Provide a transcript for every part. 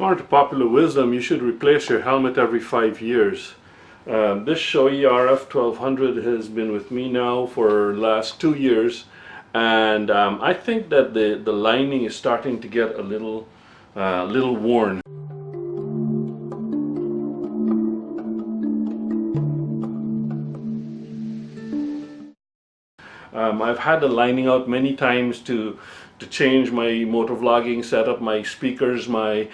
According to popular wisdom, you should replace your helmet every 5 years. This Shoei RF1200 has been with me now for the last 2 years, and I think that the lining is starting to get a little worn. I've had the lining out many times to change my motor vlogging setup, my speakers, my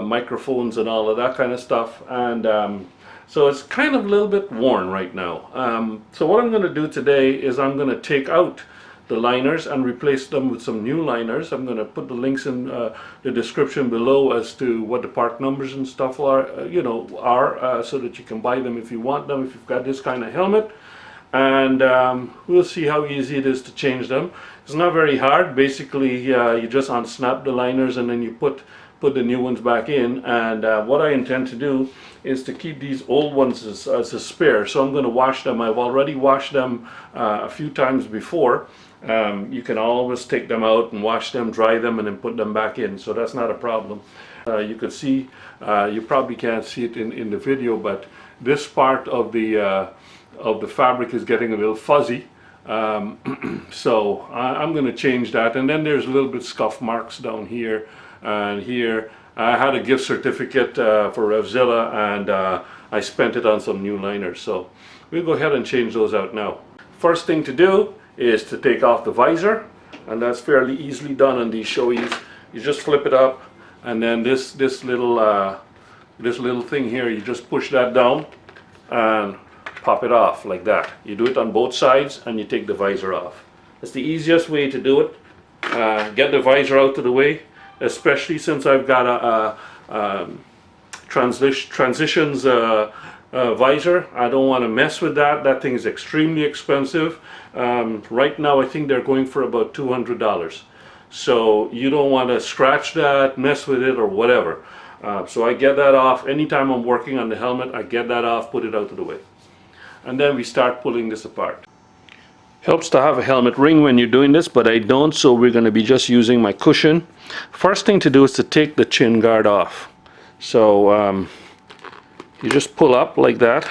microphones and all of that kind of stuff, and so it's kind of a little bit worn right now. So what I'm going to do today is I'm going to take out the liners and replace them with some new liners. I'm going to put the links in the description below as to what the part numbers and stuff are, so that you can buy them if you want them, if you've got this kind of helmet. And we'll see how easy it is to change them. It's not very hard. Basically, you just unsnap the liners and then you put the new ones back in. And what I intend to do is to keep these old ones as a spare. So I'm going to wash them. I've already washed them a few times before. You can always take them out and wash them, dry them, and then put them back in. So that's not a problem. You can see, you probably can't see it in the video, but this part of the fabric is getting a little fuzzy, so I'm going to change that. And then there's a little bit scuff marks down here and here. I had a gift certificate for RevZilla, and I spent it on some new liners, so we'll go ahead and change those out now. First thing to do is to take off the visor, and that's fairly easily done on these Shoeis. You just flip it up, and then this little thing here, you just push that down and pop it off like that. You do it on both sides and you take the visor off. That's the easiest way to do it. Get the visor out of the way, especially since I've got a transitions visor. I don't want to mess with that. That thing is extremely expensive. Right now I think they're going for about $200. So you don't want to scratch that, mess with it, or whatever. So I get that off. Anytime I'm working on the helmet, I get that off, put it out of the way. And then we start pulling this apart. Helps to have a helmet ring when you're doing this, but I don't, so we're going to be just using my cushion. First thing to do is to take the chin guard off. So you just pull up like that.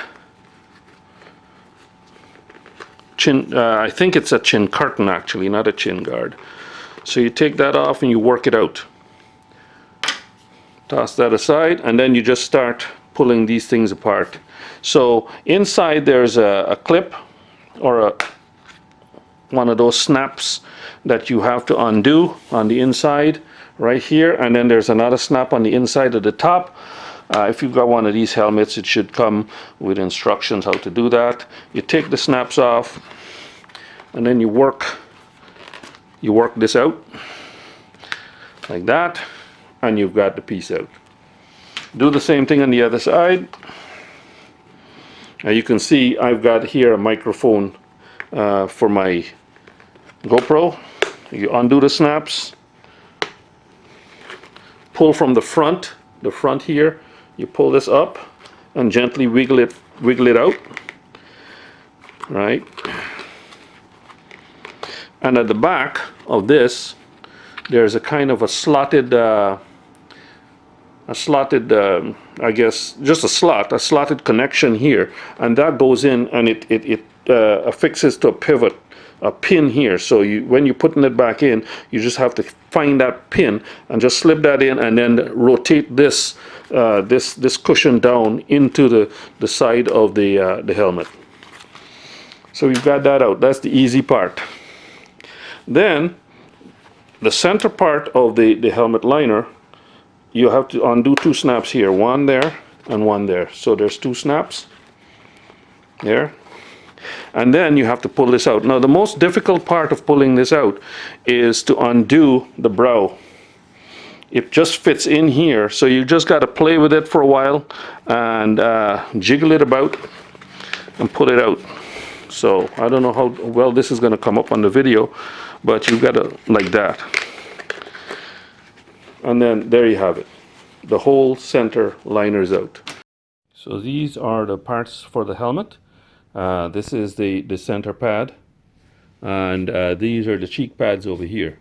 I think it's a chin curtain actually, not a chin guard. So you take that off and you work it out. Toss that aside, and then you just start pulling these things apart. So inside there's a clip or one of those snaps that you have to undo on the inside right here, and then there's another snap on the inside of the top. If you've got one of these helmets, it should come with instructions how to do that. You take the snaps off, and then you work this out like that, and you've got the piece out. Do the same thing on the other side. You can see I've got here a microphone for my GoPro. You undo the snaps, pull from the front here. You pull this up and gently wiggle it out, right? And at the back of this, there's a kind of a slotted, I guess, just a slotted connection here, and that goes in and it affixes to a pivot, a pin here. So when you're putting it back in, you just have to find that pin and just slip that in, and then rotate this cushion down into the side of the helmet. So we've got that out. That's the easy part. Then the center part of the helmet liner, you have to undo two snaps here, one there and one there. So there's two snaps there, and then you have to pull this out. Now the most difficult part of pulling this out is to undo the brow. It just fits in here, so you just got to play with it for a while and jiggle it about and pull it out. So I don't know how well this is going to come up on the video, but you've got to, like that. And then there you have it. The whole center liner's out. So these are the parts for the helmet. This is the center pad, and these are the cheek pads over here.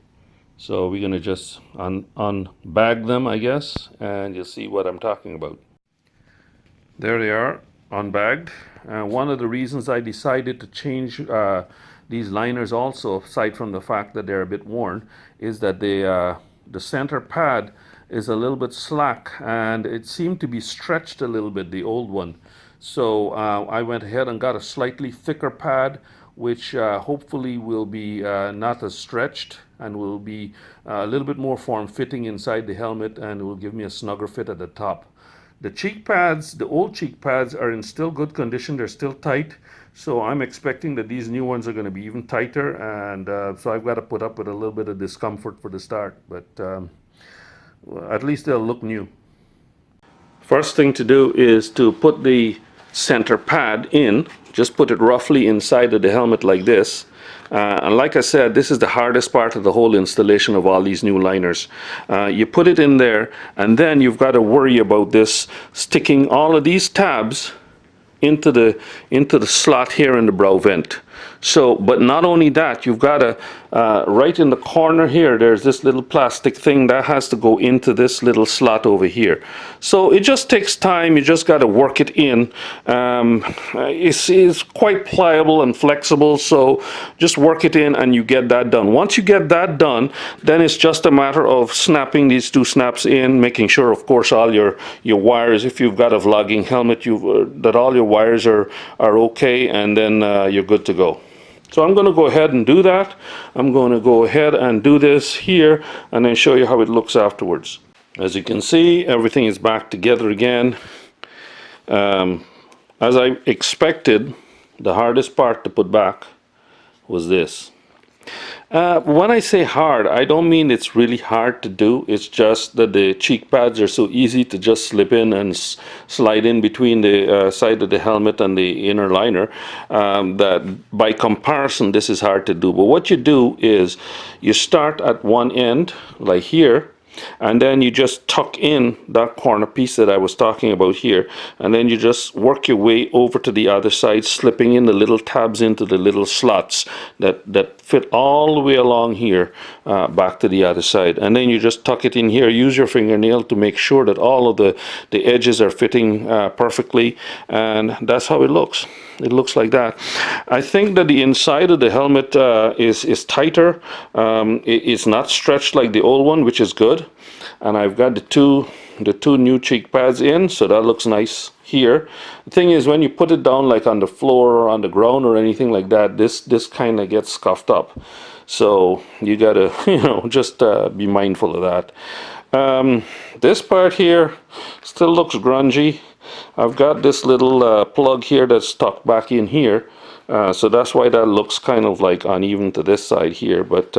So we're gonna just unbag them, I guess, and you'll see what I'm talking about. There they are, unbagged. One of the reasons I decided to change these liners also, aside from the fact that they're a bit worn, is that the center pad is a little bit slack and it seemed to be stretched a little bit, the old one. So I went ahead and got a slightly thicker pad, which hopefully will be not as stretched and will be a little bit more form-fitting inside the helmet, and will give me a snugger fit at the top. The cheek pads, the old cheek pads, are in still good condition. They're still tight. So I'm expecting that these new ones are going to be even tighter. And so I've got to put up with a little bit of discomfort for the start. But well, at least they'll look new. First thing to do is to put the center pad in. Just put it roughly inside of the helmet like this. And like I said, this is the hardest part of the whole installation of all these new liners. You put it in there, and then you've got to worry about this sticking all of these tabs into the slot here in the brow vent. So, but not only that, you've got to, right in the corner here, there's this little plastic thing that has to go into this little slot over here. So it just takes time. You just got to work it in. It's quite pliable and flexible, so just work it in and you get that done. Once you get that done, then it's just a matter of snapping these two snaps in, making sure, of course, all your wires, if you've got a vlogging helmet, that all your wires are okay, and then you're good to go. So I'm going to go ahead and do that. I'm going to go ahead and do this here and then show you how it looks afterwards. As you can see, everything is back together again. As I expected, the hardest part to put back was this. When I say hard, I don't mean it's really hard to do. It's just that the cheek pads are so easy to just slip in and slide in between the side of the helmet and the inner liner, that by comparison this is hard to do. But what you do is you start at one end, like here, and then you just tuck in that corner piece that I was talking about here, and then you just work your way over to the other side, slipping in the little tabs into the little slots that fit all the way along here, back to the other side, and then you just tuck it in here. Use your fingernail to make sure that all of the edges are fitting perfectly, and that's how it looks. It looks like that. I think that the inside of the helmet is tighter. It's not stretched like the old one, which is good. And I've got the two new cheek pads in, so that looks nice here. The thing is, when you put it down like on the floor or on the ground or anything like that, this kind of gets scuffed up. So you gotta, just be mindful of that. This part here still looks grungy. I've got this little plug here that's stuck back in here, so that's why that looks kind of like uneven to this side here, but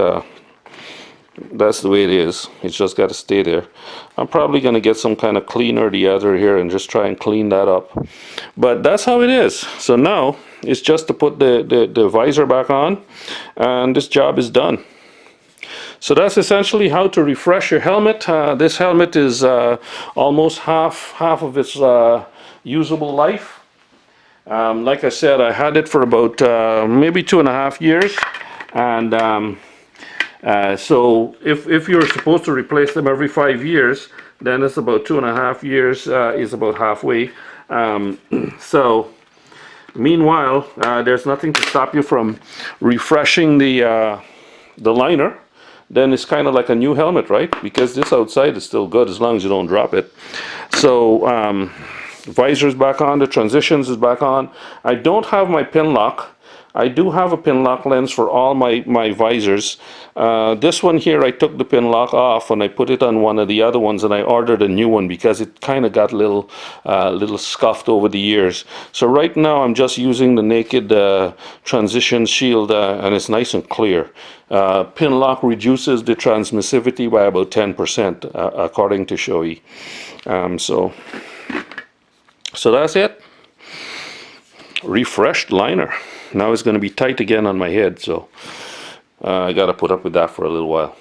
that's the way it is. It's just got to stay there. I'm probably going to get some kind of cleaner or the other here and just try and clean that up, but that's how it is. So now it's just to put the visor back on, and this job is done. So that's essentially how to refresh your helmet. This helmet is almost half of its usable life. Like I said, I had it for about maybe 2.5 years, and so if you're supposed to replace them every 5 years, then it's about 2.5 years is about halfway. So meanwhile, there's nothing to stop you from refreshing the liner. Then it's kind of like a new helmet, right? Because this outside is still good as long as you don't drop it. So visor's back on, the transitions is back on. I don't have my pin lock. I do have a pin lock lens for all my visors. This one here, I took the pin lock off and I put it on one of the other ones, and I ordered a new one because it kind of got a little scuffed over the years. So right now I'm just using the naked transition shield, and it's nice and clear. Pin lock reduces the transmissivity by about 10%, according to Shoei. So that's it. Refreshed liner. Now it's going to be tight again on my head, so I got to put up with that for a little while.